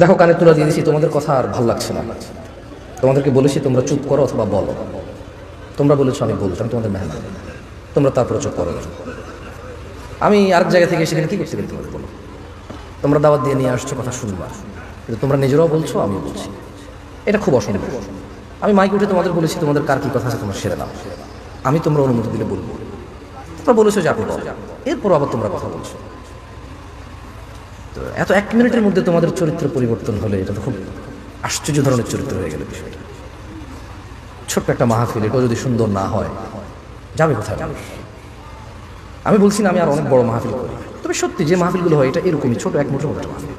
দেখো কানে তুলা দিয়ে দিয়েছি, তোমাদের কথা আর ভালো লাগছে না। তোমাদেরকে বলেছি তোমরা চুপ করো অথবা বলো। তোমরা বলেছো আমি বলছো, আমি তোমাদের মেহমান, তোমরা তারপরে চুপ করো। আমি আরেক জায়গা থেকে সেখানে কি করতে পারি তোমাদের বলো? তোমরা দাওয়াত দিয়ে নিয়ে আসছো, কথা শুনবা, কিন্তু তোমরা নিজেরাও বলছো আমিও বলছি, এটা খুব অসম্ভব। আমি মাইক উঠে তোমাদের বলেছি তোমাদের কার কি কথা আছে তোমরা সেরে নাও, আমি তোমরা অনুমতি দিলে বলবো। তোমরা বলেছো যে আপনি বলো, এরপর আবার তোমরা কথা বলছো। তো এত 1 মিনিটের মধ্যে তোমাদের চরিত্র পরিবর্তন হলে এটা তো খুব আশ্চর্য ধরনের চরিত্র হয়ে গেল বিষয়টা। ছোট্ট একটা মাহফিল, এটাও যদি সুন্দর না হয় যাবে কোথায়? আমি বলছি না আমি আর অনেক বড় মাহফিল করি, তবে সত্যি যে মাহফিলগুলো হয় এটা এরকমই ছোট 1 মিনিটের মধ্যে মাহফিল।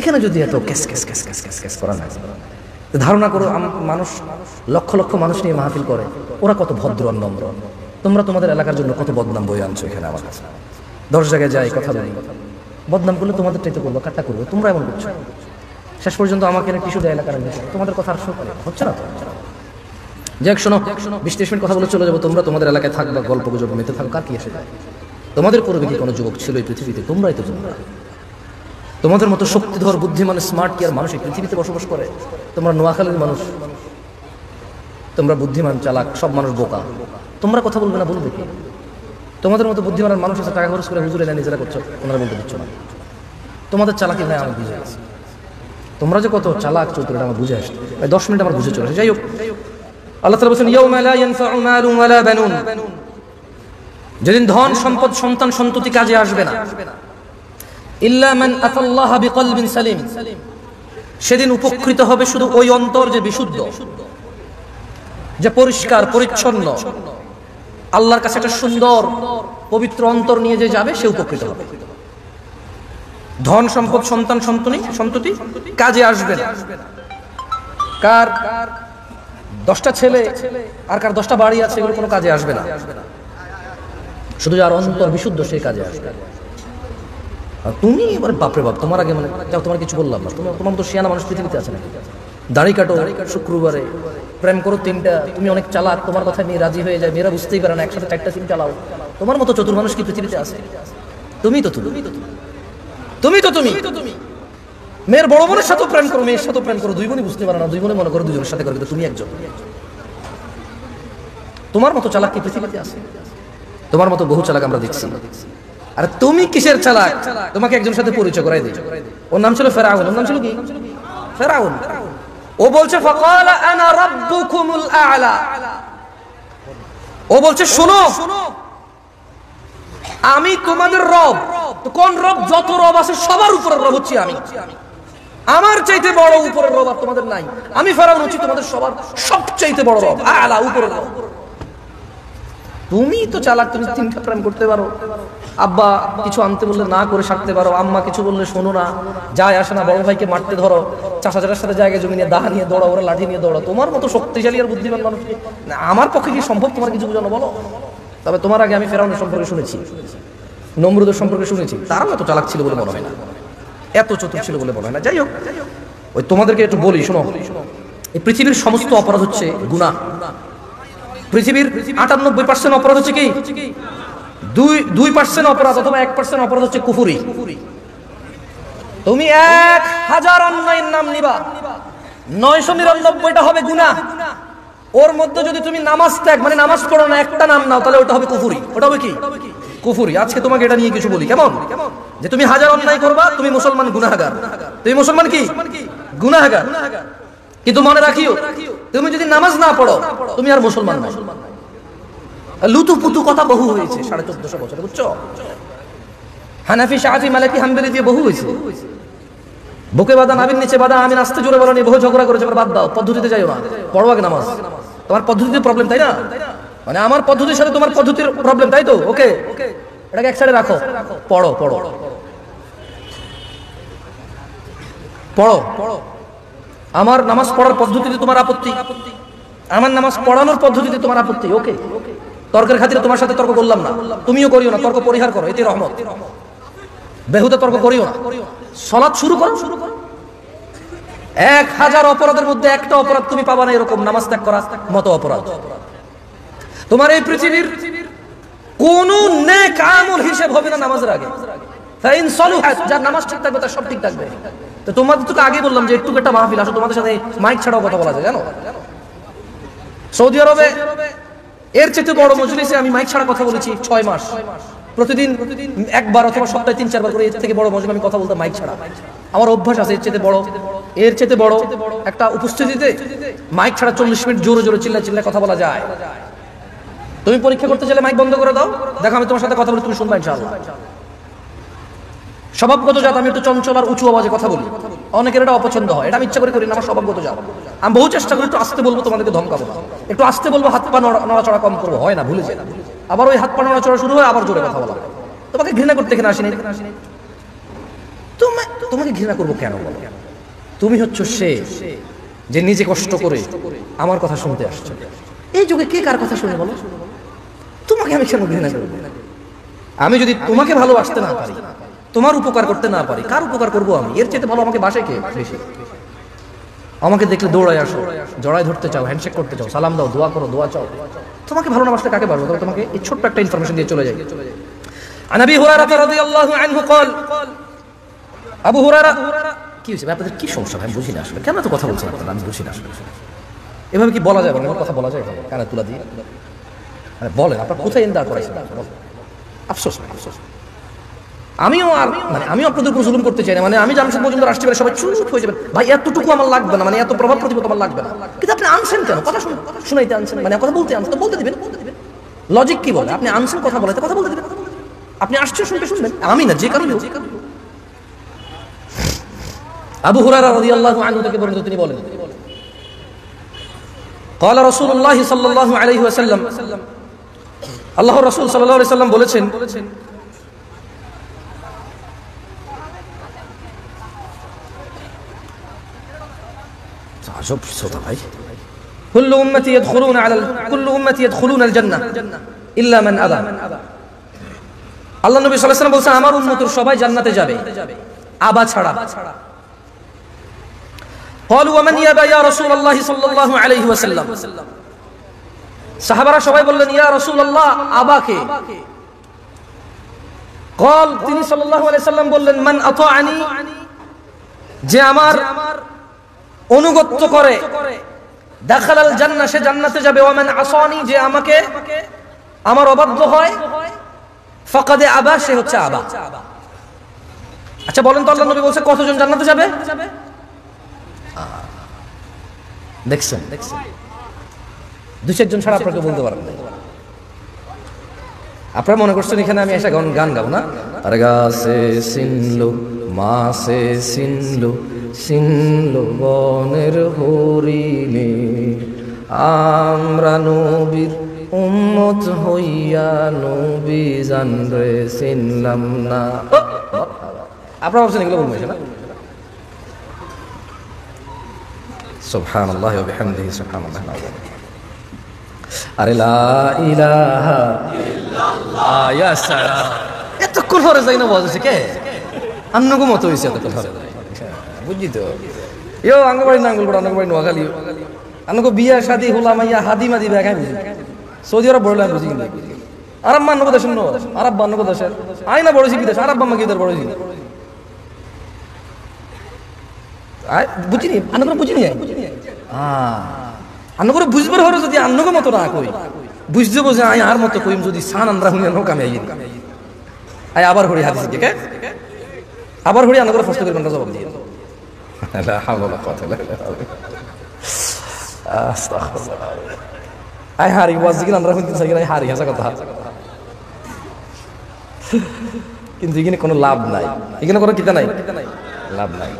এখানে যদি এত cash cash cash cash cash cash করা না, ধারণা করো মানুষ লক্ষ লক্ষ মানুষ নিয়ে মাহফিল করে, ওরা কত ভদ্র আর নম্র। তোমরা তোমাদের এলাকার জন্য কত বদনাম বয়ে আনছো এখানে আমার কাছে। 10 জায়গায় যাই কথা বলি, বদনাম করলে তোমাদের চাইতে করবো, কাটটা করবো, তোমরা এমন করছো। শেষ পর্যন্ত আমাকে টিস্যু দেয় এলাকার, তোমাদের কথা আর হচ্ছে না তো। যাক শোনো, 20-30 মিনিট কথা বলে চলে যাবো। তোমরা তোমাদের এলাকায় থাকবা, গল্প গুজব মেতে থাকো, কার কি এসে যায়? তোমাদের পূর্বে কি কোনো যুবক ছিল এই পৃথিবীতে? তোমরাই তো তোমরা। তোমাদের মতো শক্তিধর বুদ্ধিমান স্মার্ট কি আর মানুষ এই পৃথিবীতে বসবাস করে? তোমরা নোয়াখালীর মানুষ, তোমরা বুদ্ধিমান চালাক, সব মানুষ বোকা। তোমরা কথা বলবে না, বলবে কি? তোমাদের মতো বুদ্ধিমান মানুষ আছে, টাকা খরচ করে হুজুরে না নিজেরা করছো, তোমরা বলতে দিচ্ছ না। তোমাদের চালাকি ভাই আমি বুঝে আসছি, তোমরা যে কত চালাক চতুর এটা আমার বুঝে আসছে। 10 মিনিট আমার বুঝে চলে আসে। যাই হোক, আল্লাহ তাআলা বলেন ইয়াউমা লা ইয়ানফাউ মালুন ওয়ালা বানুন, যেদিন ধন সম্পদ সন্তান সন্ততি কাজে আসবে না, ইল্লা মান আতাল্লাহা বিকলবিন সালিম, সেদিন উপকৃত হবে শুধু ওই অন্তর যে বিশুদ্ধ, যে পরিষ্কার পরিচ্ছন্ন, আল্লাহর কাছে একটা সুন্দর পবিত্র অন্তর নিয়ে যে যাবে সে উপকৃত হবে। ধন সম্পদ সন্তান সন্ততি কাজে আসবে না। কার 10টা ছেলে আর কার 10টা বাড়ি আছে এগুলো কোনো কাজে আসবে না, শুধু যার অন্তর বিশুদ্ধ সে কাজে আসবে। আর তুমি এবার বাপরে বাপ, তোমার আগে মানে তোমার কিছু বললাম না, তোমার তো শিয়ানা মানুষ পৃথিবীতে আছে নাকি? দাড়ি কাটো শুক্রবারে, প্রেম করো 3টা, তুমি অনেক চালাক, তোমার কথা নিয়ে রাজি হয়ে যায়, মেয়েরা বুঝতেই পারে না, একসাথে 4টা সিম চালাও। তোমার মতো চতুর মানুষ কি পৃথিবীতে আছে? তুমি তো তুমি মেয়ের বড় বোনের সাথে প্রেম করো, মেয়ের সাথে প্রেম করো, 2 বোনই বুঝতে পারে না, 2 বোনে মনে করো 2 জনের সাথে করো, কিন্তু তুমি একজন। তোমার মতো চালাক কি পৃথিবীতে আছে? তোমার মতো বহু চালাক আমরা দেখছি। আর তুমি কিসের চালাক? তোমাকে একজনের সাথে পরিচয় করাই দিই, ওর নাম ছিল ফেরাউন। ওর নাম ছিল কি? ফেরাউন। ও বলছে ফাকালা আনা রাব্বুকুমুল আ'লা, ও বলছে শোনো আমি তোমাদের রব। তো কোন রব? যত রব আছে সবার উপরের রব হচ্ছি আমি। আমার চাইতে বড় উপরের রব আর তোমাদের নাই। আমি ফেরাউন হচ্ছি তোমাদের সবার সবচাইতে বড় রব, আ'লা, উপরের রব। তুমি তো চালাক, তুমি 3টা প্রেম করতে পারো, আব্বা কিছু আনতে বললে না করে সারতে পারো, আম্মা কিছু বললে শোনো না, যায় আসে না, বড় ভাইকে মারতে ধরো, চাচাদের সাথে জায়গায় জমি নিয়ে দা নিয়ে দৌড়াও, ওরা লাঠি নিয়ে দৌড়াও। তোমার মতো শক্তিশালী আর বুদ্ধিমান মানুষকে আমার পক্ষে কি সম্ভব তোমার কিছু বোঝানো? বলো। তবে তোমার আগে আমি ফেরাউনের সম্পর্কে শুনেছি, নমরুদের সম্পর্কে শুনেছি, তারাও এত চালাক ছিল বলে মনে হয় না, এত চতুর ছিল বলে মনে হয় না। যাই হোক, ওই তোমাদেরকে একটু বলি শোনো, এই পৃথিবীর সমস্ত অপরাধ হচ্ছে গুনাহ। পৃথিবীর 98% অপরাধ হচ্ছে কি? 2% অপরাধ অথবা 1% অপরাধ হচ্ছে কুফরি। তুমি 1000 অন্যায়ের নাম নিবা, 999টা হবে গুনাহ। ওর মধ্যে যদি তুমি নামাজ ত্যাগ মানে নামাজ পড়ো না, একটা নাম নাও, তাহলে ওটা হবে কুফরি। ওটা হবে কি? কুফরি। আজকে তোমাকে এটা নিয়ে কিছু বলি, কেমন? যে তুমি 1000 অন্যায় করবা, তুমি মুসলমান গুনাহগার। তুমি মুসলমান কি? গুনাহগার। কিন্তু মনে রাখিও, তুমি যদি নামাজ না পড়ো তুমি আর মুসলমান না। লুতু পুতু কথা বহু হয়েছে 1450 বছরে, বুঝছো? হানাফি শাফি মালিকি হাম্বলি দিয়ে বহু হয়েছে। বুকে বাঁধা নাভির নিচে বাঁধা আমি নাচতে জোরে বলো নিয়ে বহু ঝগড়া করেছে। বাদ দাও, পদ্ধতিতে যাইও না, পড়ো আগে নামাজ। তোমার পদ্ধতিতে প্রবলেম, তাই না? মানে আমার পদ্ধতির সাথে তোমার পদ্ধতির প্রবলেম, তাই তো? ওকে, এটাকে এক সাইডে রাখো, পড়ো পড়ো পড়ো পড়ো। আমার নামাজ পড়ার পদ্ধতিতে তোমার আপত্তি, আমার নামাজ পড়ানোর পদ্ধতিতে তোমার আপত্তি, ওকে। তর্কের খাতিরে তোমার সাথে তর্ক করলাম না, তুমিও করিও না, তর্ক পরিহার করো, এতে রহমত। বেহুদা তর্ক করিও না, সালাত শুরু করো। 1000 অপরাধের মধ্যে একটা অপরাধ তুমি পাবা না এরকম নামাজ ত্যাগ করার মতো অপরাধ। তোমার এই পৃথিবীর কোন নেক আমল হিসেব হবে না নামাজের আগে। ফাইন সলুহাত, যার নামাজ ঠিক থাকবে তার সব ঠিক থাকবে। তো তোমাদের তো আগে বললাম যে একটু একটা মাহফিল আসো, তোমাদের সাথে মাইক ছাড়াও কথা বলা যায় জানো। সৌদি আরবে এর চেয়ে বড় মজলিসে আমি মাইক ছাড়া কথা বলেছি 6 মাস, প্রতিদিন একবার অথবা সপ্তাহে 3-4 বার করে। এর থেকে বড় মজলিসে আমি কথা বলতে মাইক ছাড়া আমার অভ্যাস আছে। এর চেয়ে বড় একটা উপস্থিতিতে মাইক ছাড়া 40 মিনিট জোরে জোরে চিল্লায় কথা বলা যায়। তুমি পরীক্ষা করতে চাইলে মাইক বন্ধ করে দাও, দেখো আমি তোমার সাথে কথা বলি, তুমি শুনবা ইনশাআল্লাহ। স্বভাবগত জাত আমি একটু চঞ্চল আর উঁচু আওয়াজে কথা বলি, অনেকের এটা অপছন্দ হয়, এটা আমি ইচ্ছা করে করি না, আমার স্বভাবগত জাত। আমি বহু চেষ্টা করি একটু আস্তে বলবো, তোমাদেরকে ধমকাবো না, একটু আস্তে বলবো, হাত পা নড়াচড়া কম করবো, হয় না, ভুলে যাই। আবার ওই হাত পা নড়াচড়া শুরু হয়, আবার জোরে কথা বলা। তোমাকে ঘৃণা করতে এখানে আসিনি, তোমাকে ঘৃণা করবো কেন বলো? তুমি হচ্ছে সে যে নিজে কষ্ট করে আমার কথা শুনতে আসছে। এই যুগে কে কার কথা শুনে বলো? তোমাকে আমি কেন ঘৃণা করবো? আমি যদি তোমাকে ভালোবাসতে না পারি, তোমার উপকার করতে না পারি, কার উপকার করবো আমি? এর চেয়ে ভালো আমাকে বাসে কে বেশি? আমাকে দেখলে দৌড়ায় আসো, জড়ায় ধরতে চাও, হ্যান্ডশেক করতে চাও, সালাম দাও, দোয়া করো, দোয়া চাও। তোমাকে ভালো না বাসলে কাকে পারবো? তবে তোমাকে এই ছোট্ট একটা ইনফরমেশন দিয়ে চলে যাই। আন আবি হুরায়রা রাদিয়াল্লাহু আনহু قال, আবু হুরায়রা, কি হয়েছে আপনাদের, কি সমস্যা ভাই? বুঝি না আসলে কেন এত কথা বলছেন আপনারা, আমি বুঝি না আসলে। এভাবে কি বলা যায়? আমার কথা বলা যায় কানে তুলা দিয়ে? বলেন আপনার কোথায় ইন্দার করাইছেন? আফসোস আফসোস। আমিও আপনাদের উপর জুলুম করতে চাই না, মানে আমি জামশেদ পর্যন্ত রাষ্ট্রীয় বেলা সবাই চুপ হয়ে যাবেন, ভাই এতটুকু আমার লাগবে না, মানে এত প্রভাব প্রতিপদ আমার লাগবে না। কিন্তু আপনি আনছেন কেন? কথা শুনাইতে আনছেন, মানে কথা বলতে আনছেন, তো বলতে দিবেন। লজিক কি বলে? আপনি আনছেন কথা বলাইতে, কথা বলতে দিবেন। আপনি আসছেন শুনবেন, আমি না, যে কারণে। আবু হুরায়রা রাদিয়াল্লাহু আনহু থেকে বর্ণিত, তিনি বলেন, قال رسول الله صلى الله عليه وسلم, আল্লাহর রাসূল সাল্লাল্লাহু আলাইহি ওয়াসাল্লাম বলেছেন, আজব শ্রোতা ভাই, كل امتي يدخلون الجنه الا من ابى। আল্লাহ নবী সাল্লাল্লাহু আলাইহি ওয়াসাল্লাম বলেছেন, আমার উম্মতের সবাই জান্নাতে যাবে, আবা ছাড়া। قالوا ومن يابى يا رسول الله صلى الله عليه وسلم, সাহাবারা সবাই বললেন, ইয়া রাসূলুল্লাহ, আবাকে? قال, তিনি সাল্লাল্লাহু আলাইহি ওয়াসাল্লাম বললেন, মান আতাআনি, যে আমার অনুগত্য করে, দাখালাল জান্নাহ, সে জান্নাতে যাবে। ওয়া মান আসানি, যে আমাকে আমার অবাধ্য হয়, ফাকাদ আবা, সে হচ্ছে আবা। আচ্ছা বলেন তো, আল্লাহ নবী বলছে কতজন জান্নাতে যাবে? দেখছেন, 2-4 জন ছাড়া আপনাকে বলতে পারেন না। আপনারা মনে করছেন এখানে আমি এসে গান গাবো না? আরে গাছে সিনলো, মাছে সিনলো বনের হরিণে, আমরা নবীর উম্মত হইয়া নবী জানরে চিনলাম না। আপনারা ভাবছেন এগুলো বলবো না? সুবহানাল্লাহি ওয়া বিহামদিহি, সুবহানাল্লাহিল আযীম। আরে লা ইলাহা ইল্লাল্লাহ, ইয়া সালাম। এতক্ষণ ধরে যাই না বলছে কে? আন্নগো মত হইছে এতক্ষণ ধরে, বুঝলি তো? ইয়ো আঙ্গবাড়ি নাঙ্গলগড়, আঙ্গবাড়ি নোয়াখালী, আঙ্গো বিয়া শাদি হোলা মাইয়া হাদি মাদি বেগাই বুঝি। সৌদি আরব বড় বুঝি, কিন্তু আরব মান্নগো দেশ, আরব বান্নগো দেশের আইনা বড়ছি বিদেশ, আরব বাম্মা কি বড়ছি বুঝিনি, আন্নগো বুঝিনি। আন্নগো বুঝবার হলো যদি আন্নগো মতো না কই, বুঝতে বোঝে আই আর মতো কইম, যদি সান আন্দ্রা হুনি কামে আই আবার হরি হাদিস কে আবার হরি আন্নগো ফার্স্ট করে জবাব দিয়ে লা হাওলা ওয়ালা কুওয়াতা ইল্লা বিল্লাহ। আস্তাগফিরুল্লাহ। আই হারি ওয়াজ দিকে আন্দ্রা হুনি সাইকে আই হারি হাসা কথা, কিন্তু এখানে কোনো লাভ নাই, এখানে কোনো কিতা নাই, লাভ নাই।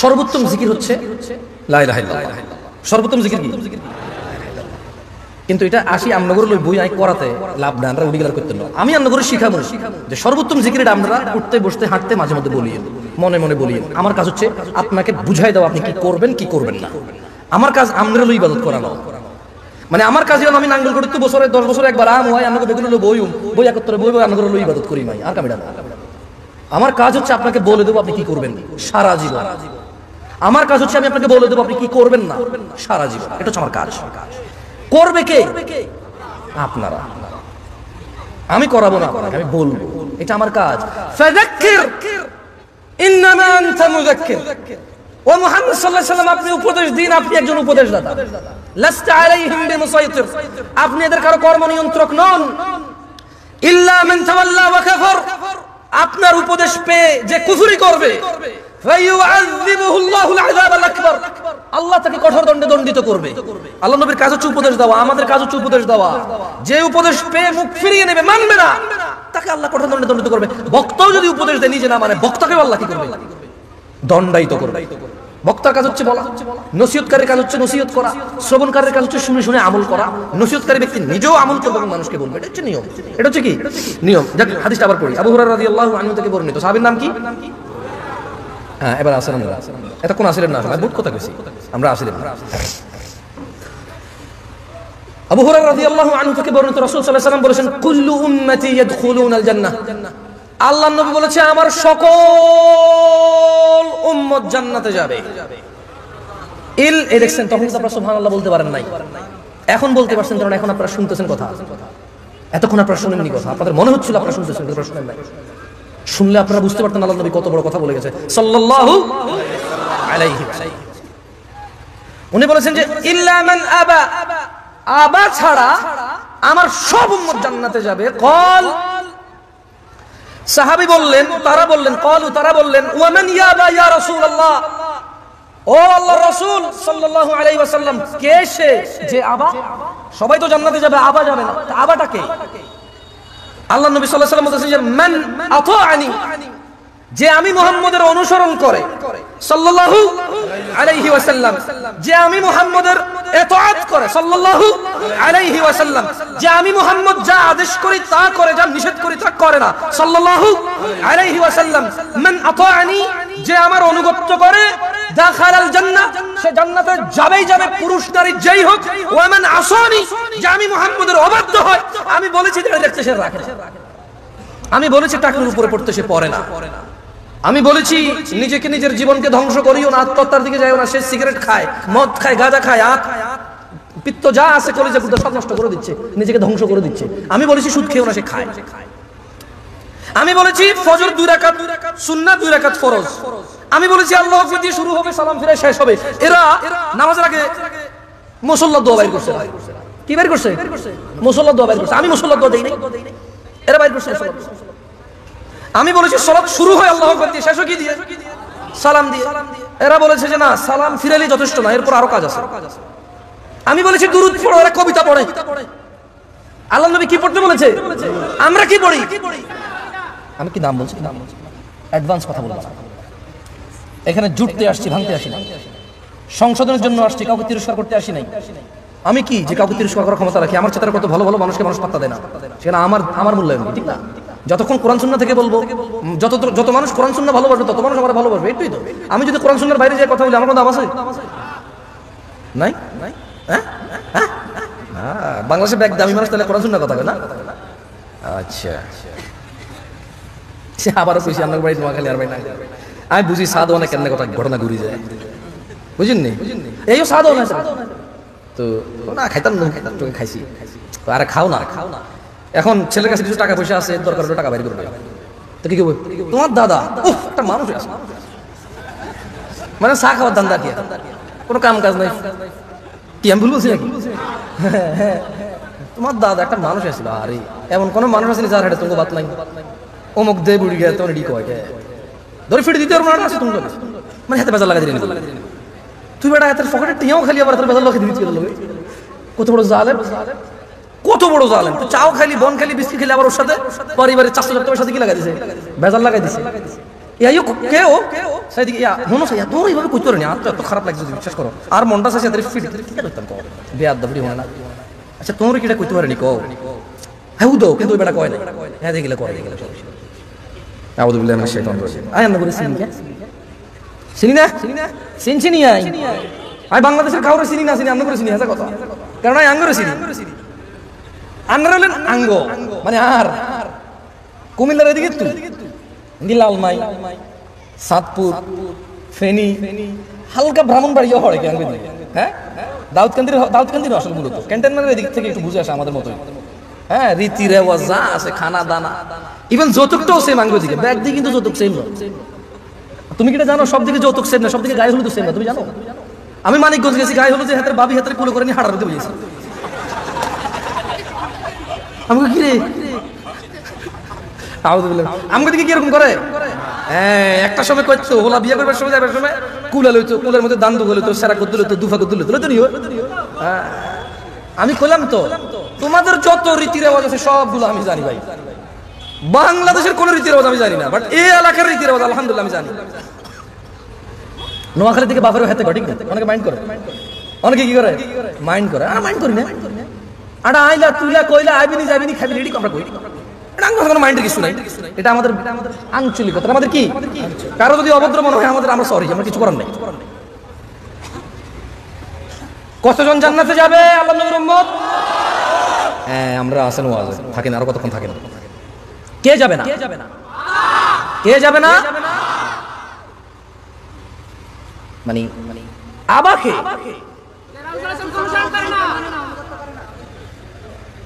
সর্বোত্তম জিকির হচ্ছে লা ইলাহা ইল্লাল্লাহ। সর্বোত্তম জিকির কি? কিন্তু এটা আসি আমনগর লই বই আই করাতে লাভ না, আমরা উড়ি গেলার করতে না। আমি আমনগর শিখাবো যে সর্বোত্তম জিকির এটা আমরা উঠতে বসতে হাঁটতে মাঝে মধ্যে বলি, মনে মনে বলি। আমার কাজ হচ্ছে আপনাকে বুঝাই দাও আপনি কি করবেন কি করবেন না। আমার কাজ আমনের লই ইবাদত করানো, মানে আমার কাজ হলো আমি নাঙ্গল করতে বছরে 10 বছরে একবার আম হয় আমনগর বেগুন লই বই একত্রে বই আমনগর লই ইবাদত করি মাই, আর কামিটা না। আমার কাজ হচ্ছে আপনাকে বলে দেবো আপনি কি করবেন সারা জীবন। আমার কাজ হচ্ছে আমি আপনাকে বলে দেবো আপনি কি করবেন না সারা জীবন। এটা হচ্ছে আমার কাজ। করবে কে? আপনারা। আমি করাবো না, আমি বলবো, এটা আমার কাজ। ফাযাক্কির ইন্নামা আনতা মুযাক্কির, ও মুহাম্মদ সাল্লাল্লাহু আলাইহি ওয়াসাল্লাম আপনি উপদেশ দিন, আপনি একজন উপদেশদাতা। লাস্তা আলাইহিম বিমুসাইতির, আপনি এদের কারো কর্ম নিয়ন্ত্রক নন। ইল্লা মান তাওয়াল্লা ওয়া কাফার, আপনার উপদেশ পেয়ে যে কুফরি করবে ফায়ুআযিবুহুল্লাহুল আযাবাল আকবার, আল্লাহ তাকে কঠোর দণ্ডে দণ্ডিত করবে। আল্লাহ নবীর কাজ হচ্ছে উপদেশ দেওয়া, আমাদের কাজ হচ্ছে উপদেশ দেওয়া। যে উপদেশ পেয়ে মুখ ফিরিয়ে নেবে, মানবে না, তাকে আল্লাহ কঠোর দণ্ডে দণ্ডিত করবে। বক্তাও যদি উপদেশ দেয় নিজে না মানে, বক্তাকেও আল্লাহ কি করবে? দণ্ডায়িত করবে। বক্তার কাজ হচ্ছে বলা, নসিহতকারীর কাজ হচ্ছে নসিহত করা, শ্রবণকারীর কাজ হচ্ছে শুনে শুনে আমল করা। নসিহতকারী ব্যক্তি নিজেও আমল করবে এবং মানুষকে বলবে, এটা হচ্ছে নিয়ম। এটা হচ্ছে কি নিয়ম। যাক, হাদিসটা আবার পড়ি। আবু হুরায়রা রাদিয়াল্লাহু আনহু থেকে বর্ণিত। সাহাবীর নাম কি? হ্যাঁ, এবার আসেন। আমরা এতক্ষণ আসিলেন না, আমি বুট কথা কইছি, আমরা আসিলেন না। আবু হুরায়রা রাদিয়াল্লাহু আনহু থেকে বর্ণিত, রাসূল সাল্লাল্লাহু আলাইহি ওয়াসাল্লাম বলেছেন, কুল্লু উম্মতি ইয়াদখুলুনাল জান্নাহ, আল্লাহর নবী বলেছে আমার সকল উম্মত জান্নাতে যাবে। এই দেখছেন, তখন আপনারা সুবহানাল্লাহ বলতে পারেন নাই, এখন বলতে পারছেন, কারণ এখন আপনারা শুনতেছেন কথা। এতক্ষণ আপনারা শুনেননি কথা, আপনাদের মনে হচ্ছিল আপনারা শুনতেছেন, আপনারা শুনেন নাই। শুনলে আপনারা বুঝতে পারতেন আল্লাহর নবী কত বড় কথা বলে গেছে সাল্লাল্লাহু আলাইহি ওয়াসাল্লাম। উনি বলেছেন যে ইল্লা মান আবা, আবা ছাড়া আমার সব উম্মত জান্নাতে যাবে। কল, সাহাবী বললেন, তারা বললেন, ক্বালু, তারা বললেন, ওয়া মান ইয়াবা ইয়া রাসূলুল্লাহ, ও আল্লাহর রাসূল সাল্লাল্লাহু আলাইহি ওয়াসাল্লাম, কে সে যে আবা? সবাই তো জান্নাতে যাবে, আবা যাবে না, আবাটা কে? আল্লাহ নবী সাল্লাল্লাহু আলাইহি ওয়াসাল্লাম বলেছেন যে মান আতাআনি, যে আমি মুহাম্মদের অনুসরণ করে, সাল্লাল্লাহু আলাইহি ওয়াসাল্লাম, যে আমি মুহাম্মদের ইতাআত করে, সাল্লাল্লাহু আলাইহি ওয়াসাল্লাম, যে আমি মুহাম্মদ যা আদেশ করি তা করে, যা নিষেধ করি তা করে না, সাল্লাল্লাহু আলাইহি ওয়াসাল্লাম। মান আতাআনি, যে আমার অনুগত্য করে, দাখালাল জান্নাহ, সে জান্নাতে যাবেই যাবে, পুরুষ নারী যেই হোক। ওয়া মান আসানি, যে আমি মুহাম্মদের অবাধ্য হয়, আমি বলেছি যে দেখতে সে রাখে না, আমি বলেছি টাকার উপরে পড়তে সে পড়ে না, আমি বলেছি নিজেকে নিজের জীবনকে ধ্বংস করিও না, আত্মহত্যার দিকে যাইও না, সে সিগারেট খায়, মদ খায়, গাঁজা খায়, পিত্ত যা আছে কলেজে গুলো সব নষ্ট করে দিচ্ছে, নিজেকে ধ্বংস করে দিচ্ছে। আমি বলেছি সুদ খেও না, সে খায়। আমি বলেছি ফজর 2 রাকাত সুন্নাত, 2 রাকাত ফরজ। আমি বলেছি আল্লাহু আকবার দিয়ে শুরু হবে, সালাম ফিরে শেষ হবে। এরা নামাজের আগে মুসল্লার দোয়া বাইর করছে। কি বাইর করছে? মুসল্লার দোয়া বাইর করছে। আমি মুসল্লার দোয়া দেই নাই, এরা বাইর করছে। আমি বলেছি সালাত শুরু হয় আল্লাহু আকবার দিয়ে, শেষ হয় কি দিয়ে? সালাম দিয়ে। এরা বলেছে যে না, সালাম ফিরালেই যথেষ্ট না, এরপর আরো কাজ আছে। আমি বলেছি দুরূদ পড়ো, এরা কবিতা পড়ে। আল্লাহর নবী কি পড়তে বলেছে? আমরা কি পড়ি? আমি কি নাম বলছি? অ্যাডভান্স কথা বলবো না। এখানে জুটতে আসছি, ভাঙতে আসি না। সংশোধনের জন্য আসছি, কাউকে তিরস্কার করতে আসি নাই। আমি কি যে কাউকে তিরস্কার করার ক্ষমতা রাখি? আমার চেতার কত ভালো ভালো মানুষকে মানুষ পাত্তা দেয় না, সেটা আমার মূল্যায়ন, ঠিক না? যতক্ষণ কোরআন সুন্নাহ থেকে বলবো, যত মানুষ কোরআন সুন্নাহ ভালোবাসবে তত মানুষ আমার ভালোবাসবে, এটাই তো। আমি যদি কোরআন সুন্নাহর বাইরে যাই কথা বলি, আমার কোনো দাম আছে? নাই। হ্যাঁ, বাংলাদেশে ব্যাগ দামি মানুষ তাহলে কোরআন সুন্নাহ কথা না? আচ্ছা, আবারও কইছি আপনার বাড়ি নোয়াখালী আর বাড়ি না। আমি বুঝি সাদ অনেক কেন কথা ঘটনা ঘুরি যায়, বুঝেননি? এইও সাদ অনেক তো না খাইতাম না, তোকে খাইছি। আরে খাও না। এখন ছেলের কাছে কিছু টাকা পয়সা আছে, দরকার হলে টাকা বাইর করবে, তো কি করবো? তোমার দাদা একটা মানুষ আছে, মানে চা খাওয়ার ধান্দা, কি কোনো কাম কাজ নাই, কি আমি ভুল বলছি নাকি? তোমার দাদা একটা মানুষ আছিল, আরে এমন কোন মানুষ আছে যার হাতে তোমাকে বাত নাই, অমুক দে বুড়ি গে তোমার কয় ধরে ফিরে দিতে পারবো না আছে তুমি, মানে হাতে বেজার লাগা দিলেন তুই বেটা হাতের পকেটে টিয়াও খালি, আবার বেজার লাগাই দিতে কত বড় জালেম, কত বড় জালেম। চাও খালি, বন খালি, বিস্কিট খালি, আবার ওর সাথে পরিবারের 400 সাথে কি লাগাই দিছে? বেজার লাগাই দিছে। কেউ সেদিকে মনে হয় তোর এইভাবে কইতে পারেনি, আর তো এত খারাপ লাগছে বিশ্বাস করো। আর মনটা চাইছে বেয়াদ দাবি হয় না। আচ্ছা তোর কিটা কইতে পারেনি কও? হ্যাঁ উদো, কিন্তু ওই বেটা কয় না, হ্যাঁ দেখলে কয় দেখলে আউযু বিল্লাহি মিনাশ শাইতানির রাজিম। আয় আমরা করে চিনি না, চিনি আই বাংলাদেশের কাউরে চিনি না, চিনি আমরা করে চিনি, হাজার কথা, কারণ আই আঙ্গরে চিনি। আন্নার হলেন আঙ্গ, মানে আর কুমিল্লার এদিকে তুই লালমাই, সাতপুর, ফেনী, হালকা ব্রাহ্মণবাড়িয়া হড়ে কি আঙ্গুর দিকে, হ্যাঁ দাউদকান্দির আসল মূলত ক্যান্টনমেন্টের এদিক থেকে একটু বুঝে আসে আমাদের মতো। হ্যাঁ, রীতি রেওয়াজ যা আছে, খানা দানা, ইভেন যৌতুকটাও সেম আঙ্গুর দিকে, ব্যাগ দিয়ে কিন্তু যৌতুক সেম নয়। তুমি কি এটা জানো? সব দিকে যৌতুক সেম না, সব দিকে গায়ে হলুদ সেম না, তুমি জানো? আমি মানিকগঞ্জ গেছি, গায়ে হলুদ হাতের বাবি হাতের কুলো করে নিয়ে হাঁটাতে বুঝেছি। আমাকে কি রে আমাকে দিকে কিরকম করে? হ্যাঁ, একটা সময় করতো ওলা বিয়ে করবার সময় যাবার সময় কুলা লইতো, কুলের মধ্যে দান দুগো লইতো, সেরা করতে লইতো, দুফা করতে লইতো, লইতো নিও। আমি কইলাম তো তোমাদের যত রীতি রেওয়াজ আছে সবগুলো আমি জানি ভাই। বাংলাদেশের কোন রীতি রেওয়াজ আমি জানি না, বাট এই এলাকার রীতি রেওয়াজ আলহামদুলিল্লাহ আমি জানি। নোয়াখালী থেকে বাপের হাতে ঘটিক না, অনেকে মাইন্ড করে, অনেকে কি করে মাইন্ড করে। আর মাইন্ড করি না, আটা আইলা তুইলা কইলা আইবিনি যাবিনি খাবি রেডি আমরা কই, এটা কোনো মাইন্ডের কিছু নাই। এটা আমাদের আঞ্চলিকতা, আমাদের কি কারো যদি অভদ্র মনে হয় আমাদের, আমরা সরি, আমরা কিছু করার নাই। কতজন জান্নাতে যাবে আল্লাহ নবীর উম্মত? হ্যাঁ, আমরা আছেন ওয়াজ থাকেন, আরো কতক্ষণ থাকেন। কে যাবে না? কে যাবে না? মানে আবাকে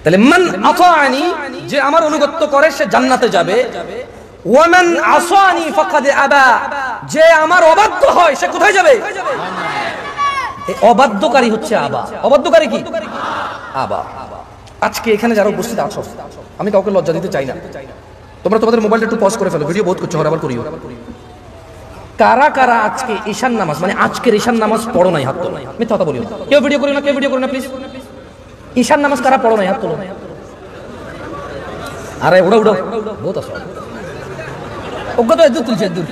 তাহলে মান আতাআনি, যে আমার অনুগত্য করে সে জান্নাতে যাবে। ওয়া মান আসানি ফাকাদ আবা, যে আমার অবাধ্য হয় সে কোথায় যাবে? এই অবাধ্যকারী হচ্ছে আবা। অবাধ্যকারী কি? আবা। আজকে এখানে যারা উপস্থিত আছো, আমি কাউকে লজ্জা দিতে চাই না, তোমরা তোমাদের মোবাইলটা একটু পজ করে ফেলো, ভিডিও বহুত করছো, আবার করিও। কারা কারা আজকে ঈশান নামাজ, মানে আজকের ঈশান নামাজ পড়ো নাই? হাত তোলো। মিথ্যা কথা বলিও না, কেউ ভিডিও করিও না, কেউ ভিডিও করো না প্লিজ। ঈশান নামাজ কারা পড়ো নাই? হাত তোলো। আরে উড়ো উড়ো, বহুত আসো, ওকে তো এদুর তুলছে, এদুর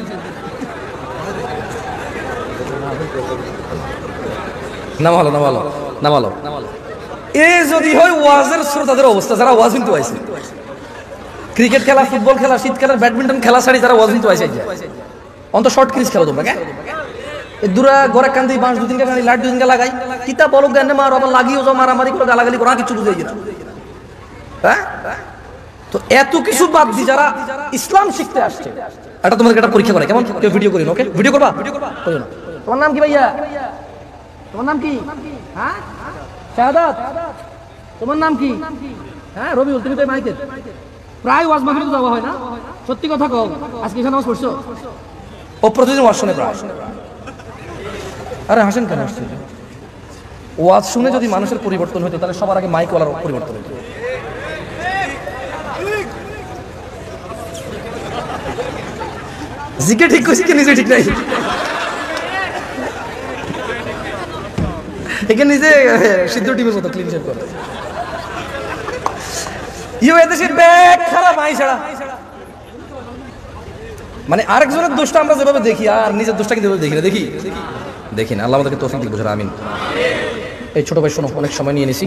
নামালো নামালো নামালো। এ যদি হয় ওয়াজের শ্রোতাদের অবস্থা, যারা ওয়াজ কিন্তু আইছে, ক্রিকেট খেলা, ফুটবল খেলা, শীত খেলা, ব্যাডমিন্টন খেলা ছাড়ি যারা ওয়াজ কিন্তু আইছে, অন্ত শর্ট ক্রিজ খেলো তোমরা। এই দূরা ঘরে কান্দি বাঁশ দুদিন কান্দি লাইট দুদিন লাগাই কিতা বলো জ্ঞানে মার আবার লাগিও যাও, মারামারি করে গালাগালি করা কিছু বুঝাই না। হ্যাঁ, তো এত কিছু বাদ দি যারা ইসলাম শিখতে আসছে, এটা তোমাদেরকে একটা পরীক্ষা করে, কেমন? কেউ ভিডিও করি না, ওকে? ভিডিও করবা? করিও না। তোমার নাম কি ভাইয়া? তোমার নাম কি? হ্যাঁ, শাহাদাত। তোমার নাম কি? হ্যাঁ, রবিউল। তুমি তো মাইকে প্রায় ওয়াজ মাহফিলে যাওয়া হয় না? সত্যি কথা কও, আজকে এখানে নামাজ পড়ছো? ও প্রতিদিন ওয়াজ শুনে প্রায়। আরে হাসেন কেন? আসছে ওয়াজ শুনে যদি মানুষের পরিবর্তন হতো তাহলে সবার আগে মাইকওয়ালার পরিবর্তন হতো। জিকে ঠিক কইছি কি নিজে ঠিক নাই? এখানে নিজে সিদ্ধ টিমের মতো ক্লিন শেভ করে। ইউ এদেশের ব্যাগ খারাপ আই ছাড়া, মানে আরেকজনের দোষটা আমরা যেভাবে দেখি আর নিজের দোষটা কিন্তু দেখি না, দেখি না। আল্লাহ আমাদেরকে তৌফিক দিক বুঝার, আমিন। এই ছোট ভাই শোনো, অনেক সময় নিয়ে নিছি,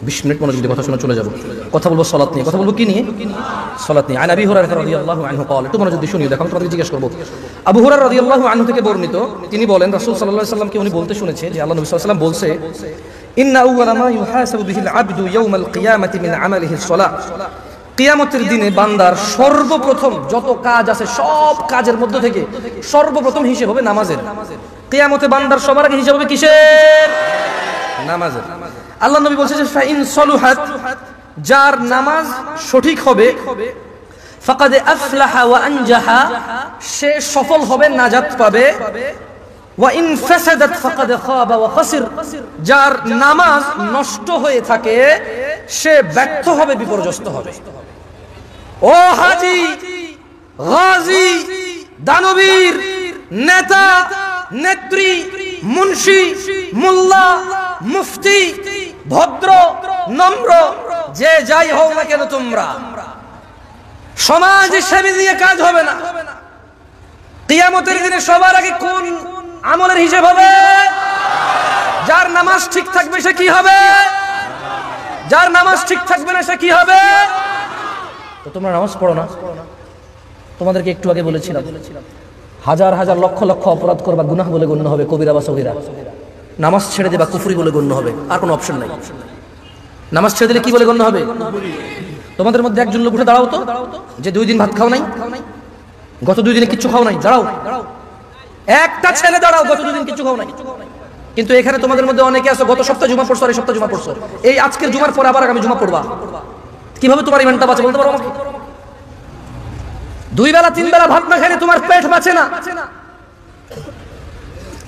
20 মিনিট মনে যদি কথা শুনে চলে যাবো। কথা বলবো সালাত নিয়ে। কথা বলবো কি নিয়ে? সালাত নিয়ে। আন আবি হুরায়রা রাদিয়াল্লাহু আনহু قال, একটু মনোযোগ দিয়ে শুনিও, দেখো আমি তোমাদের জিজ্ঞেস করব। আবু হুরায়রা রাদিয়াল্লাহু আনহু থেকে বর্ণিত, তিনি বলেন রাসূল সাল্লাল্লাহু আলাইহি ওয়াসাল্লামকে উনি বলতে শুনেছে যে আল্লাহ নবী সাল্লাল্লাহু আলাইহি ওয়াসাল্লাম বলছে, ইন্না আউওয়ালা মা ইউহাসাবু বিহিল আবদু ইয়াউমাল কিয়ামাতি মিন আমালিহিস সালাহ, কিয়ামতের দিনে বান্দার সর্বপ্রথম যত কাজ আছে সব কাজের মধ্য থেকে সর্বপ্রথম হিসাব হবে নামাজের। কিয়ামতে বান্দার সবার আগে হিসাব হবে কিসের? নামাজের। আল্লাহ নবী বলছেন যে ফাইন সলুহাত, যার নামাজ সঠিক হবে, ফাকাদ আফলাহা ওয়া আনজাহা, সে সফল হবে, নাজাত পাবে। ওয়া ইন ফাসাদাত ফাকাদ খাবা ওয়া খাসির, যার নামাজ নষ্ট হয়ে থাকে সে ব্যর্থ হবে, বিপর্যস্ত হবে। ও হাজী, গাজী, দানবীর, নেতা, নেত্রী, মুন্সি, মোল্লা, মুফতি, ভদ্র, নম্র, যে যাই হোক না কেন, তোমরা সমাজ সেবী দিয়ে কাজ হবে না। কিয়ামতের দিনে সবার আগে কোন আমলের হিসাব হবে? যার নামাজ ঠিক থাকবে সে কি হবে? যার নামাজ ঠিক থাকবে না সে কি হবে? তো তোমরা নামাজ পড়ো না। তোমাদেরকে একটু আগে বলেছিলাম হাজার হাজার লক্ষ লক্ষ অপরাধ করবা, গুনাহ বলে গণ্য হবে, কবিরা বা সগীরা। নামাজ ছেড়ে দেবা কুফরি বলে গণ্য হবে, আর কোনো অপশন নাই। নামাজ ছেড়ে দিলে কি বলে গণ্য হবে? তোমাদের মধ্যে একজন লোক উঠে দাঁড়াও তো, যে 2 দিন ভাত খাও নাই, গত 2 দিনে কিচ্ছু খাও নাই, দাঁড়াও। একটা ছেলে দাঁড়াও, গত 2 দিন কিচ্ছু খাও নাই। কিন্তু এখানে তোমাদের মধ্যে অনেকে আছে গত সপ্তাহে জুমা পড়ছো, আর এই সপ্তাহে জুমা পড়ছো, এই আজকের জুমার পরে আবার আগামী জুমা পড়বা। কিভাবে তোমার ইমানটা বাঁচে বলতে পারো আমাকে? 2 বেলা 3 বেলা ভাত না খেলে তোমার পেট বাঁচে না।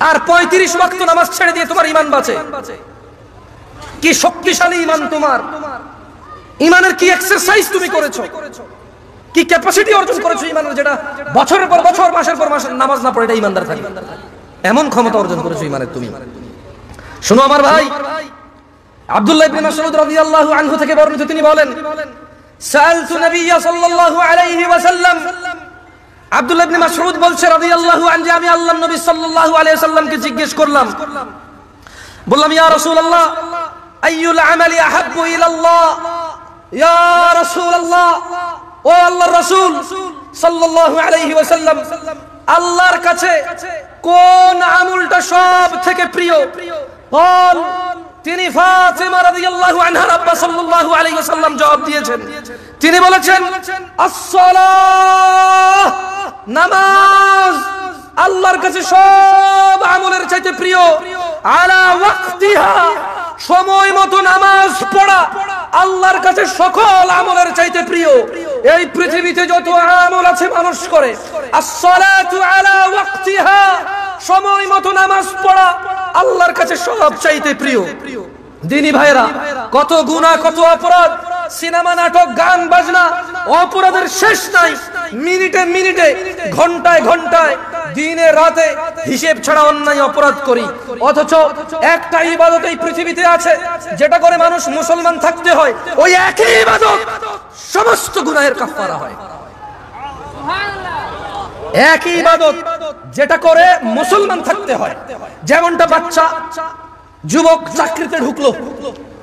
আর 35 ওয়াক্ত নামাজ ছেড়ে দিয়ে তোমার ঈমান বাঁচে। কি শক্তিশালী ঈমান তোমার! ঈমানের কি এক্সারসাইজ তুমি করেছো, কি ক্যাপাসিটি অর্জন করেছো ঈমানের, যেটা বছরের পর বছর, মাসের পর মাস নামাজ না পড়ে এটা ঈমানদার থাকবে, এমন ক্ষমতা অর্জন করেছো ঈমানের তুমি। শোনো আমার ভাই, আব্দুল্লাহ ইবনে মাসউদ রাদিয়াল্লাহু আনহু থেকে বর্ণিত, তিনি বলেন, সাআলতু নবিয়্যা সাল্লাল্লাহু আলাইহি ওয়াসাল্লাম, আব্দুল্লাহ ইবনে মাসউদ বলছে রাদিয়াল্লাহু আনহু, যে আমি আল্লাহর নবী সাল্লাল্লাহু আলাইহি ওয়াসাল্লামকে জিজ্ঞেস করলাম, বললাম, ইয়া রাসূলুল্লাহ আইয়ুল আমালি আহাব্বু ইলাল্লাহ, ইয়া রাসূলুল্লাহ, ও আল্লাহর রাসূল সাল্লাল্লাহু আলাইহি ওয়াসাল্লাম, আল্লাহর কাছে কোন আমলটা সব থেকে প্রিয়? বল। তিনি ফাতিমা রাদিয়াল্লাহু আনহার আব্বা সাল্লাল্লাহু আলাইহি ওয়াসাল্লাম জবাব দিয়েছেন, তিনি বলেছেন, আস-সালাহ, নামাজ আল্লাহর কাছে সব আমলের চাইতে প্রিয়। আলা ওয়াক্তিহা, সময় মতো নামাজ পড়া আল্লাহর কাছে সকল আমলের চাইতে প্রিয়। এই পৃথিবীতে যত আমল আছে মানুষ করে, আস-সালাতু আলা ওয়াক্তিহা, সময় মতো নামাজ পড়া আল্লাহর কাছে সব চাইতে প্রিয়। দিনী ভাইরা, কত গুনাহ, কত অপরাধ, সিনেমা, নাটক, গান বাজনা, অপরাধের শেষ নাই। মিনিটে মিনিটে, ঘন্টায় ঘন্টায়, দিনে রাতে হিসেব ছাড়া অন্যায় অপরাধ করি। অথচ একটা ইবাদত এই পৃথিবীতে আছে যেটা করে মানুষ মুসলমান থাকতে হয়, ওই একই ইবাদত সমস্ত গুনাহের কাফারা হয়। একই ইবাদত যেটা করে মুসলমান থাকতে হয়। যেমনটা বাচ্চা যুবক চাকরিতে ঢুকলো,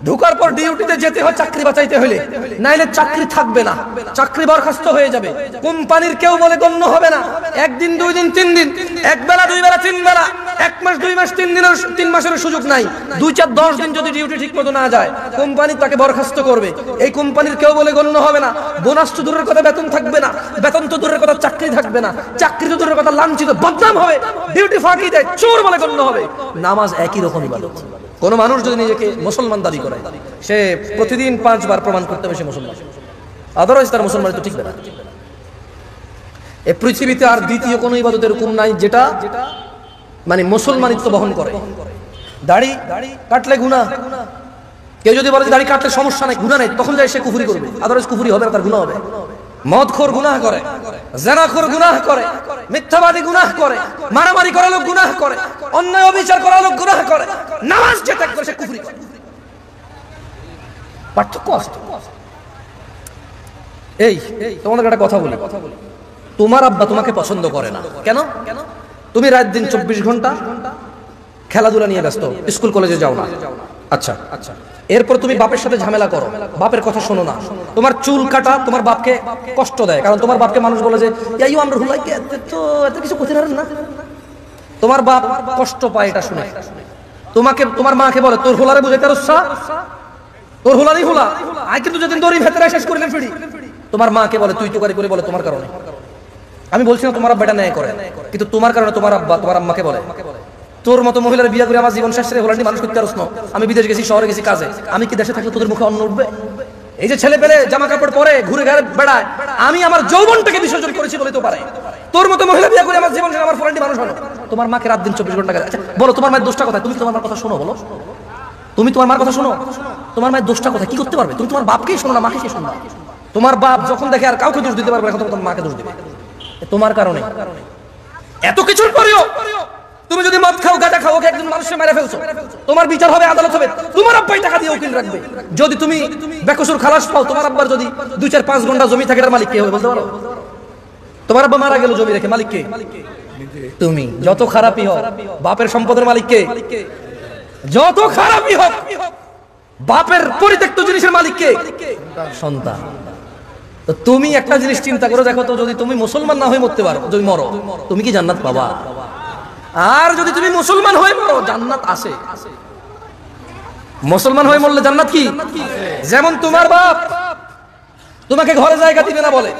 ঢুকার পর ডিউটিতে যেতে হয় চাকরি বাঁচাইতে হলে, নাইলে চাকরি থাকবে না, চাকরি বরখাস্ত হয়ে যাবে, কোম্পানির কেউ বলে গণ্য হবে না। একদিন, দুই দিন, তিন দিন, এক বেলা, দুই বেলা, তিন বেলা, এক মাস, দুই মাস, 3 মাসের সুযোগ নাই। 2, 4, 10 দিন যদি ডিউটি ঠিক মতো না যায়, কোম্পানি তাকে বরখাস্ত করবে। এই কোম্পানির কেউ বলে গণ্য হবে না। বোনাস তো দূরের কথা, বেতন থাকবে না, বেতন তো দূরের কথা, চাকরি থাকবে না, চাকরি তো দূরের কথা, লাঞ্ছিত, বদনাম হবে, ডিউটি ফাঁকি দেয়, চোর বলে গণ্য হবে। নামাজ একই রকম ইবাদত। কোন মানুষ যদি নিজেকে মুসলমান দাবি করে, সে প্রতিদিন 5 বার প্রমাণ করতে হবে সে মুসলমান, আদারওয়াইজ তার মুসলমান তো ঠিক না। এই পৃথিবীতে আর দ্বিতীয় কোন ইবাদত এরকম নাই যেটা মানে মুসলমানিত্ব বহন করে। দাড়ি কাটলে গুনাহ, কেউ যদি বলে দাড়ি কাটলে সমস্যা নাই, গুনাহ নাই, তখন যায় সে কুফরি করবে, আদারওয়াইজ কুফরি হবে না, তার গুনাহ হবে। মদখোর গুনাহ করে, জিনাখোর গুনাহ করে, মিথ্যাবাদী গুনাহ করে, মারামারি করা লোক গুনাহ করে, অন্যায় অবিচার করা লোক গুনাহ করে, নামাজ যে ত্যাগ করে সে কুফরি করে। পার্থক্য আছে। এই তোমাদের একটা কথা বলি, তোমার আব্বা তোমাকে পছন্দ করে না কেন? তুমি রাত দিন 24 ঘন্টা খেলাধুলা নিয়ে ব্যস্ত, স্কুল কলেজে যাও না। আচ্ছা, এরপর তুমি বাপের সাথে ঝামেলা করো, বাপের কথা শোনো না, তোমার চুল কাটা তোমার বাপকে কষ্ট দেয়, কারণ তোমার বাপকে মানুষ বলে যে ইয়াইও আমরা হুলাইকে তো এত কিছু করতে পারেন না। তোমার বাপ কষ্ট পায় এটা শুনে। তোমাকে তোমার মাকে বলে তোর হোলারে বুঝাইতে রসা, তোর হোলারই হোলা, আই কিন্তু যেদিন দড়ি ভেতরে শেষ করিলেন ফিরি। তোমার মাকে বলে তুই তোকারি করে বলে তোমার কারণে। আমি বলছি না তোমার আব্বা এটা ন্যায় করে, কিন্তু তোমার কারণে তোমার আব্বা তোমার আম্মাকে বলে তোর মতো মহিলার বিয়ে করে আমার জীবন শেষ রে হোলাটি মানুষ করতে পারছ না। আমি বিদেশ গেছি, শহরে গেছি কাজে, আমি কি দেশে থাকলে তোদের মুখে অন্ন উঠবে? এই যে ছেলে পেলে জামা কাপড় পরে ঘুরে ঘাড়ে বেড়ায়, আমি আমার যৌবনটাকে বিসর্জন করেছি বলে তো পারে। তোর মতো মহিলা বিয়ে করে আমার জীবন শেষ, আমার ফোলাটি মানুষ হলো। তোমার মাকে রাত দিন 24 ঘন্টা কাজে। আচ্ছা বলো তোমার মায়ের দোষটা কোথায়? তুমি তোমার মার কথা শোনো, বলো তুমি তোমার মার কথা শোনো, তোমার মায়ের দোষটা কোথায়? কি করতে পারবে? তুমি তোমার বাপকেই শোনো না, মাকে শোনো না। তোমার বাপ যখন দেখে আর কাউকে দোষ দিতে পারবে, এখন তোমার মাকে দোষ দিবে তোমার কারণে। এত কিছুর পরেও তুমি যদি মদ খাও, গাঁজা খাও, ওকে একজন মানুষকে মেরে ফেলছো, তোমার বিচার হবে, আদালত হবে, তোমার আব্বাই টাকা দিয়ে উকিল রাখবে। যদি তুমি বেকসুর খালাস পাও, তোমার আব্বার যদি 2, 4, 5 ঘন্টা জমি থাকে, তার মালিক কে হবে বলতে পারো? তোমার আব্বা মারা গেল জমি রেখে, মালিক কে? তুমি। যত খারাপই হোক বাপের সম্পদের মালিক কে? যত খারাপই হোক বাপের পরিত্যক্ত জিনিসের মালিক কে? সন্তান। তো তুমি একটা জিনিস চিন্তা করো, দেখো তো যদি তুমি মুসলমান না হয়ে মরতে পারো, যদি মরো, তুমি কি জান্নাত পাবা? আর যদি তুমি মুসলমান হয়ে মরো, জান্নাত আছে। মুসলমান হয়ে মরলে জান্নাত কি? যেমন তোমার বাপ তোমাকে ঘরে জায়গা দিবে না বলে,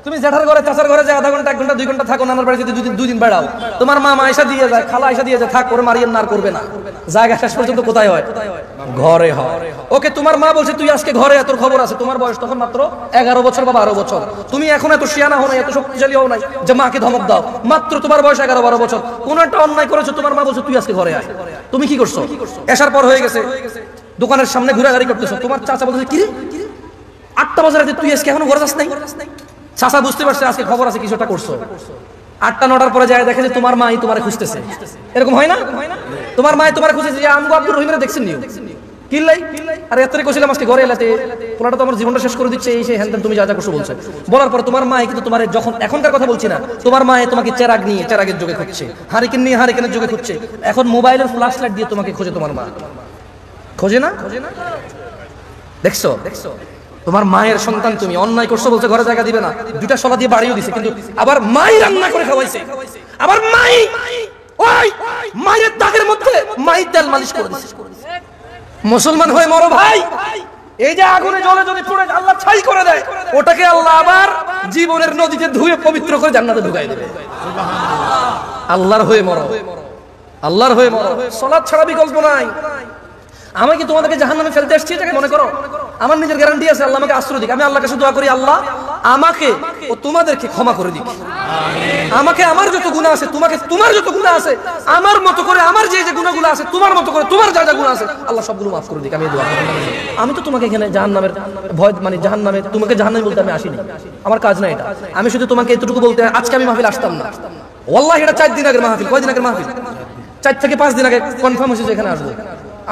তুমি জেঠার ঘরে চাচার ঘরে যে আধা ঘন্টা 1 ঘন্টা 2 ঘন্টা থাকো, নানার বাড়িতে দুই দিন বেড়াও, তোমার মা আয়েশা দিয়ে যায়, খালা আয়েশা দিয়ে যায়, থাক করে মারিয়েন না, আর করবে না। জায়গা শেষ পর্যন্ত কোথায় হয়? ঘরে হয়। ওকে, তোমার মা বলছে তুই আজকে ঘরে, তোর খবর আছে। তোমার বয়স তখন মাত্র 11 বছর বা 12 বছর। তুমি এখন এত শিয়ানা হও নাই, এত শক্তিশালী হও নাই যে মাকে ধমক দাও। মাত্র তোমার বয়স 11-12 বছর। কোন একটা অন্যায় করেছো, তোমার মা বলছে তুই আজকে ঘরে আয়। তুমি কি করছো? এসার পর হয়ে গেছে, দোকানের সামনে ঘোরাঘুরি করতেছো। তোমার চাচা বলছে কি রে, 8টা বাজে রাতে তুই আজকে এখনো ঘরে যাস নাই? চাচা বুঝতে পারছে আজকে খবর আছে, কিছুটা করছো। 8টা-9টার পরে যায় দেখে যে তোমার মাই তোমারে খুঁজতেছে। এরকম হয় না? তোমার মাই তোমারে খুঁজতেছে যে আমগো আব্দুর রহিমের দেখছেন নিও কিল্লাই, আর এতরে কইছিলাম আজকে ঘরে এলাতে, পোলাটা তো আমার জীবনটা শেষ করে দিচ্ছে, এই সেই হ্যান তুমি যা যা করছো বলছে। বলার পর তোমার মা কিন্তু তোমার, যখন এখনকার কথা বলছি না, তোমার মা তোমাকে চেরাগ নিয়ে চেরাগের যুগে খুঁজছে, হারিকেন নিয়ে হারিকেনের যুগে খুঁজছে, এখন মোবাইলের ফ্ল্যাশ লাইট দিয়ে তোমাকে খোঁজে। তোমার মা খোঁজে না? দেখছো তোমার মায়ের সন্তান তুমি, অন্যায় করছো বলছে ঘরে জায়গা দিবে না, 2টা শলা দিয়ে বাড়িও দিছে, কিন্তু আবার মাই রান্না করে খাওয়াইছে, আবার মাই ওই মায়ের দাগের মধ্যে মাই তেল মালিশ করে দিছে। মুসলমান হয়ে মরো ভাই। এই যে আগুনে জলে যদি পুড়ে আল্লাহ ছাই করে দেয়, ওটাকে আল্লাহ আবার জীবনের নদীতে ধুয়ে পবিত্র করে জান্নাতে ঢুকাই দেবে। আল্লাহর হয়ে মরো, আল্লাহর হয়ে মরো। সালাত ছাড়া বিকল্প নাই। আমি কি তোমাদেরকে জাহান্নামে ফেলতে আসছি এটাকে মনে করো? আমার নিজের গ্যারান্টি আছে, আল্লাহ আমাকে আশ্রয় দিক। আমি আল্লাহর কাছে দোয়া করি, আল্লাহ আমাকে ও তোমাদেরকে ক্ষমা করে দিক। আমাকে আমার যত গুনাহ আছে, তোমাকে তোমার যত গুনাহ আছে, আমার মতো করে আমার যে যে গুনাহগুলো আছে, তোমার মতো করে তোমার যা যা গুনাহ আছে, আল্লাহ সবগুলো মাফ করে দিক। আমি দোয়া করি। আমি তো তোমাকে এখানে জাহান্নামের ভয়, মানে জাহান্নামে, তোমাকে জাহান্নামে বলতে আমি আসিনি, আমার কাজ না এটা। আমি শুধু তোমাকে এতটুকু বলতে, আজকে আমি মাহফিল আসতাম না, ওয়াল্লাহি এটা 4 দিন আগের মাহফিল। কয়দিন আগের মাহফিল? 4 থেকে 5 দিন আগে কনফার্ম হয়েছে যে এখানে আসবো।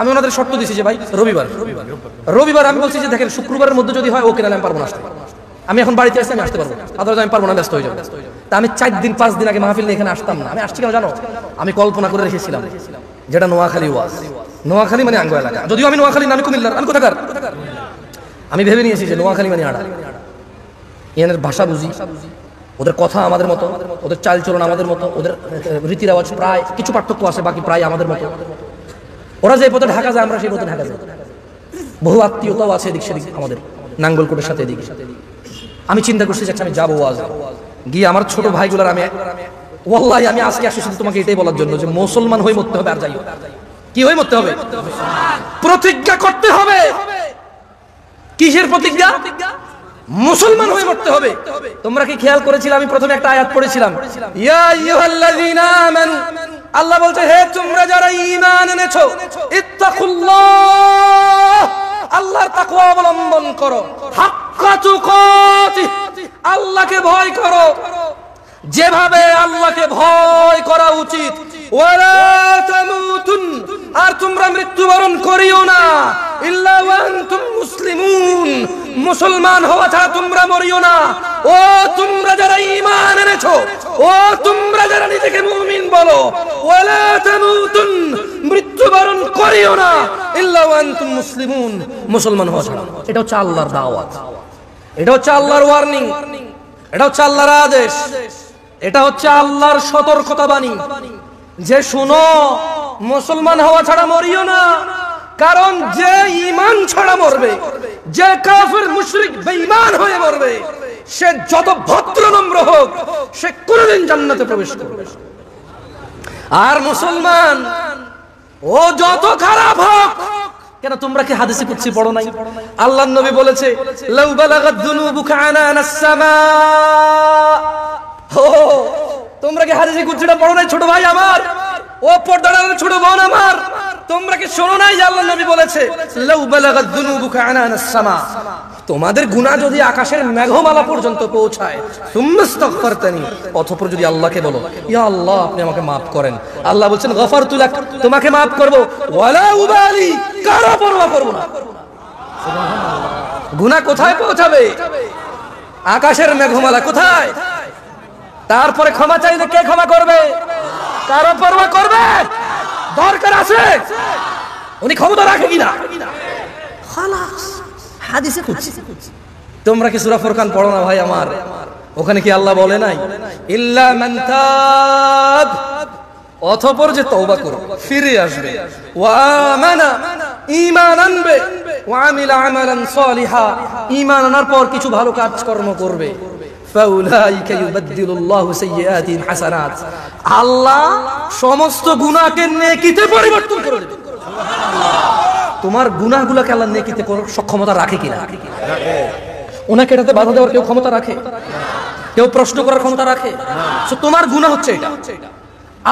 আমি ওনাদের শর্ত দিছি যে ভাই রবিবার আমি বলছি যে দেখেন শুক্রবারের মধ্যে যদি হয় ওকে, নাহলে আমি পারবো না আসতে। আমি এখন বাড়িতে আসতে, আমি আসতে পারবো, আদারওয়াইজ আমি পারবো না, ব্যস্ত হয়ে যাবো। তা আমি 4-5 দিন আগে মাহফিল নিয়ে এখানে আসতাম না। আমি আসছি কেন জানো? আমি কল্পনা করে রেখেছিলাম যেটা নোয়াখালী ওয়াজ। নোয়াখালী মানে আঙ্গো এলাকা, যদিও আমি নোয়াখালী না, আমি কুমিল্লার। আমি কোথাকার? আমি ভেবে নিয়েছি যে নোয়াখালী মানে আড়া। এনের ভাষা বুঝি, ওদের কথা আমাদের মতো, ওদের চালচলন আমাদের মতো, ওদের রীতি রেওয়াজ প্রায় কিছু পার্থক্য আছে, বাকি প্রায় আমাদের মতো। ওরা যে পথে ঢাকা যায়, আমরা সেই পথে ঢাকা যাই। বহু আত্মীয়তাও আছে এদিক সেদিক, আমাদের নাঙ্গলকোটের সাথে এদিকে। আমি চিন্তা করছি যে আমি যাবো আজ গিয়ে আমার ছোট ভাইগুলার, আমি ওয়াল্লাহি আমি আজকে আসছি শুধু তোমাকে এটাই বলার জন্য যে মুসলমান হয়ে মরতে হবে। আর যাই হোক, কি হয়ে মরতে হবে? প্রতিজ্ঞা করতে হবে। কিসের প্রতিজ্ঞা? মুসলমান হয়ে মরতে হবে। তোমরা কি খেয়াল করেছিলে আমি প্রথমে একটা আয়াত পড়েছিলাম, ইয়া আইয়ুহাল্লাযীনা আমানু, আল্লাহ বলছে হে তোমরা যারা ঈমান এনেছো, ইত্তাকুল্লাহ, আল্লাহর তাকওয়া অবলম্বন করো, হাক্কা তুকাতিহ, আল্লাহকে ভয় করো যেভাবে আল্লাহকে ভয় করা উচিত। ওয়ালা তামুতুন, আর তোমরা মৃত্যুবরণ করিও না, ইল্লা ওয়া আনতুম মুসলিমুন, মুসলমান হওয়া ছাড়া তোমরা মরিও না। ও তোমরা যারা ঈমান এনেছো, ও তোমরা যারা নিজেকে মুমিন বলো, ওয়ালা তামুতুন, মৃত্যুবরণ করিও না, ইল্লা ওয়া আনতুম মুসলিমুন, মুসলমান হওয়া ছাড়া। এটা হচ্ছে আল্লাহর দাওয়াত, এটা হচ্ছে আল্লাহর ওয়ার্নিং, এটা হচ্ছে আল্লাহর আদেশ, এটা হচ্ছে আল্লাহর সতর্কতা বাণী যে শুনো, মুসলমান হওয়া ছাড়া মরিও না। কারণ যে ঈমান ছাড়া মরবে, যে কাফির মুশরিক বেঈমান হয়ে মরবে, সে যত ভদ্র নম্র হোক, সে কোনোদিন জান্নাতে প্রবেশ করবে না। আর মুসলমান ও যত খারাপ হোক কেন, তোমরা কি হাদিসে কুদসি পড়ো নাই? আল্লাহর নবী বলেছে, লাউ বালাগাত যুনুবুকা আনানাস সামা। ও তোমরা কি হাদিসে কুদসিটা পড়ো নাই ছোট ভাই আমার, ও পর্দার ছোট বোন আমার? তোমরা কি শোনো নাই যে আল্লাহর নবী বলেছে, লাউ বালাগাত যুনুবুকা আনানাস সামা, তোমাদের গুনাহ যদি আকাশের মেঘমালা পর্যন্ত পৌঁছায়, সুম্মাস্তাগফারতানি, অতঃপর যদি আল্লাহকে বলো, ইয়া আল্লাহ আপনি আমাকে মাফ করেন, আল্লাহ বলছেন গফারতু লাক, তোমাকে মাফ করব, ওয়ালা উবালি, কারো পরোয়া করব না। গুনাহ কোথায় পৌঁছাবে? আকাশের মেঘমালা কোথায়? তারপরে ক্ষমা চাইলে কে ক্ষমা করবে? কারো পরোয়া করবে? দরকার আছে উনি ক্ষমতা রাখে কিনা? খালাস, হাদিসে কুদসি। তোমরা কি সূরা ফুরকান পড়ো না ভাই আমার? ওখানে কি আল্লাহ বলে নাই, ইল্লা মান তাব, অতঃপর যে তওবা করবে, ফিরে আসবে, ওয়া আমানা, ঈমান আনবে, ওয়া আমিলা আমালান সালিহা, ঈমান আনার পর কিছু ভালো কাজ কর্ম করবে, ফাউলাইকা ইউবাদদিলুল্লাহু সাইয়্যাতিহিম হাসানাত, আল্লাহ সমস্ত গুনাহকে নেকিতে পরিবর্তন করে দেবে। তোমার গুনাহগুলোকে আল্লাহ নেকিতে করার সক্ষমতা রাখে কিনা? রাখে। ওনাকে এটাতে বাধা দেওয়ার কেউ ক্ষমতা রাখে? কেউ প্রশ্ন করার ক্ষমতা রাখে? তো তোমার গুনাহ হচ্ছে এটা।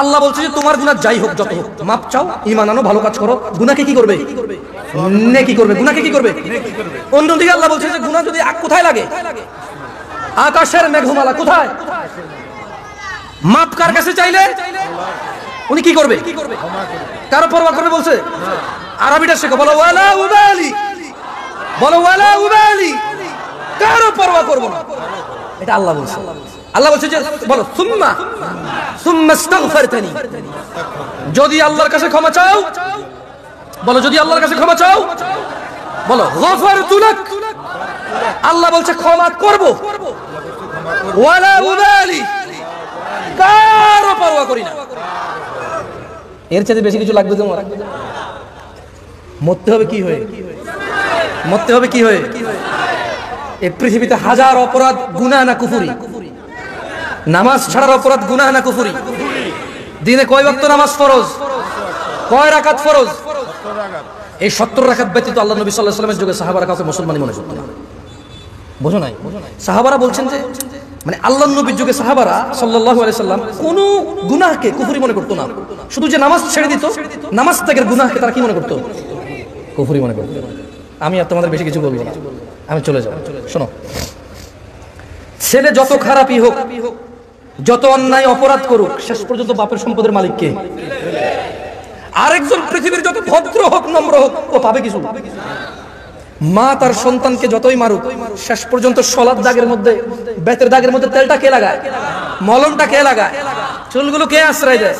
আল্লাহ বলছে যে তোমার গুনাহ যাই হোক যত হোক, মাপ চাও, ঈমান আনো, ভালো কাজ করো, গুনাহকে কি করবে? নেকি করবে। গুনাহকে কি করবে? অন্যদিকে আল্লাহ বলছে যে গুনাহ যদি কোথায় লাগে? আকাশের মেঘমালা কোথায়? মাপ কার কাছে চাইলে উনি কি করবে? কারো পরোয়া করবে বলছে? আরবিটা শেখো, বলো ওয়ালা উবালি, বলো ওয়ালা উবালি, কারো পরোয়া করব না, এটা আল্লাহ বলছে। আল্লাহ বলছে যে বলো সুম্মা আস্তাগফারতানি, যদি আল্লাহর কাছে ক্ষমা চাও, বলো যদি আল্লাহর কাছে ক্ষমা চাও, বলো গফারতু লাক, আল্লাহ বলছে ক্ষমা করব, ওয়ালা উবালি, কারো পরোয়া করি না। এর চেয়ে বেশি কিছু লাগবে তোমার? মরতে হবে কি হয়ে? মরতে হবে কি হয়ে? এই পৃথিবীতে হাজার অপরাধ গুনাহ না কুফরি? নামাজ ছাড়ার অপরাধ গুনাহ না কুফরি? দিনে কয় ওয়াক্ত নামাজ ফরজ? কয় রাকাত ফরজ? এই 70 রাকাত ব্যতীত আল্লাহ নবী সাল্লাল্লাহু আলাইহি ওয়াসাল্লামের যুগে সাহাবারা কাউকে মুসলমানই মনে করতেন না। বোঝো নাই? সাহাবারা বলছেন যে মানে আল্লাহর নবীর যুগে সাহাবারা সাল্লাল্লাহু আলাইহি সাল্লাম কোন গুনাহকে কুফরি মনে করতো না, শুধু যে নামাজ ছেড়ে দিত, নামাজ ত্যাগের গুনাহকে তারা কি মনে করতো? কুফরি মনে করতো। আমি আর তোমাদের বেশি কিছু বলবো না, আমি চলে যাব। শোনো, ছেলে যত খারাপই হোক, যত অন্যায় অপরাধ করুক, শেষ পর্যন্ত বাপের সম্পদের মালিক কে? আরেকজন পৃথিবীর যত ভদ্র হোক, নম্র হোক, ও পাবে কিছু? মা তার সন্তানকে যতই মারুক, শেষ পর্যন্ত সলাদ দাগের মধ্যে, বেতের দাগের মধ্যে তেলটা কে লাগায়? মলমটা কে লাগায়? চুলগুলো কে আশ্রয় দেয়?